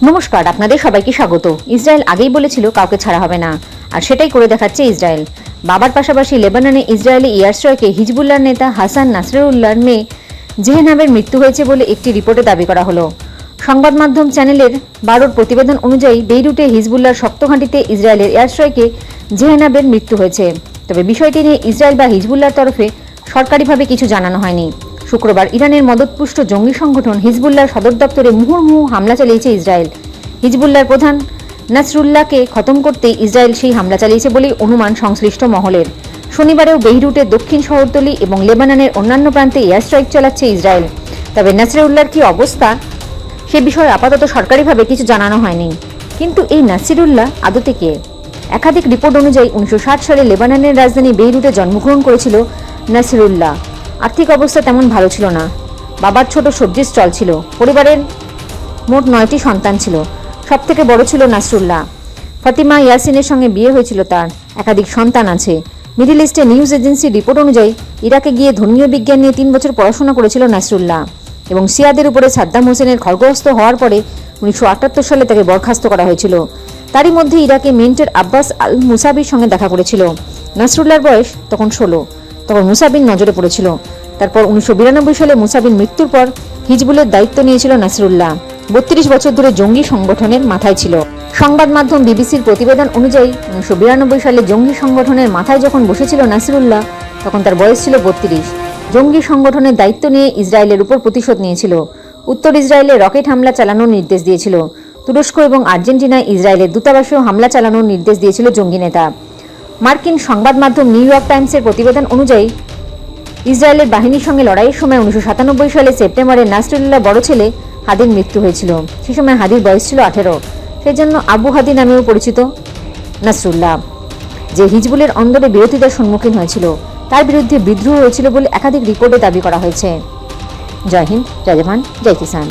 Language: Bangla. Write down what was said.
নমস্কার, আপনাদের সবাইকে স্বাগত। ইসরায়েল আগেই বলেছিল কাউকে ছাড়া হবে না, আর সেটাই করে দেখাচ্ছে ইসরায়েল। বাবার পাশাপাশি লেবাননে ইসরায়েলি এয়ার স্ট্রাইকে হিজবুল্লাহর নেতা হাসান নাসরুল্লাহর মেয়ে জেহেনাবের মৃত্যু হয়েছে বলে একটি রিপোর্টে দাবি করা হলো। সংবাদ মাধ্যম চ্যানেলের 12 প্রতিবেদন অনুযায়ী বেইরুটে হিজবুল্লাহর শক্ত ঘাঁটিতে ইসরায়েলের এয়ার স্ট্রাইকে জেহেনাবের মৃত্যু হয়েছে। তবে বিষয়টি নিয়ে ইসরায়েল বা হিজবুল্লাহর তরফে সরকারিভাবে কিছু জানানো হয়নি। শুক্রবার ইরানের মদতপুষ্ট জঙ্গি সংগঠন হিজবুল্লাহর সদর দপ্তরে মুহুর্মুহু হামলা চালিয়েছে ইসরায়েল। হিজবুল্লাহর প্রধান নাসরুল্লাহকে খতম করতে ইসরায়েল সেই হামলা চালিয়েছে বলেই অনুমান সংশ্লিষ্ট মহলের। শনিবারেও বেইরুটের দক্ষিণ শহরতলি এবং লেবাননের অন্যান্য প্রান্তে এয়ার স্ট্রাইক চালাচ্ছে ইসরায়েল। তবে নাসরুল্লাহর কি অবস্থা সে বিষয়ে আপাতত সরকারিভাবে কিছু জানানো হয়নি। কিন্তু এই নাসিরুল্লাহ আদতে কে? একাধিক রিপোর্ট অনুযায়ী 1960 সালে লেবাননের রাজধানী বেইরুটে জন্মগ্রহণ করেছিল নাসিরুল্লাহ। আর্থিক অবস্থা তেমন ভালো ছিল না। বাবার ছোট সবজির স্টল ছিল। পরিবারের মোট 9টি সন্তান ছিল। সবথেকে বড় ছিল নাসরুল্লাহ। ফাতিমা ইয়াসিনের সঙ্গে বিয়ে হয়েছিল তার। একাধিক সন্তান আছে। মিডল ইস্টে নিউজ এজেন্সির রিপোর্ট অনুযায়ী ইরাকে গিয়ে ধর্মীয় বিজ্ঞান নিয়ে 3 বছর পড়াশোনা করেছিল নাসরুল্লাহ এবং সিয়াদের উপরে সাদ্দাম হোসেনের খড়গহস্ত হওয়ার পরে 1978 সালে তাকে বরখাস্ত করা হয়েছিল। তারই মধ্যে ইরাকে মেন্টর আব্বাস আল মুসাবির সঙ্গে দেখা করেছিল। নাসরুল্লাহর বয়স তখন 16। তখন মুসাবির নজরে পড়েছিল। তারপর 1992 সালে মুসাবির মৃত্যুর পর হিজবুলের দায়িত্ব নিয়েছিল নাসরুল্লাহ। 32 বছর ধরে জঙ্গি সংগঠনের মাথায় ছিল। সংবাদ মাধ্যম বিবিসির প্রতিবেদন অনুযায়ী 1992 সালে জঙ্গি সংগঠনের মাথায় যখন বসেছিল নাসরুল্লাহ, তখন তার বয়স ছিল 32। জঙ্গি সংগঠনের দায়িত্ব নিয়ে ইসরায়েলের উপর প্রতিশোধ নিয়েছিল। উত্তর ইসরায়েলে রকেট হামলা চালানোর নির্দেশ দিয়েছিল। তুরস্ক এবং আর্জেন্টিনায় ইসরায়েলের দূতাবাসেও হামলা চালানোর নির্দেশ দিয়েছিল জঙ্গি নেতা। মার্কিন সংবাদ মাধ্যম নিউ ইয়র্ক টাইমসের প্রতিবেদন অনুযায়ী ইসরায়েলের বাহিনীর সঙ্গে লড়াইয়ের সময় 1997 সালে সেপ্টেম্বরে নাসরুল্লাহ বড় ছেলে হাদির মৃত্যু হয়েছিল। সে সময় হাদির বয়স ছিল 18। সেজন্য আবু হাদি নামেও পরিচিত নাসরুল্লাহ, যে হিজবুলের অন্দরে বিরোধিতার সম্মুখীন হয়েছিল। তার বিরুদ্ধে বিদ্রোহ হয়েছিল বলে একাধিক রিপোর্টে দাবি করা হয়েছে। জয় হিন্দ, জয় জওয়ান, জয় কিষান।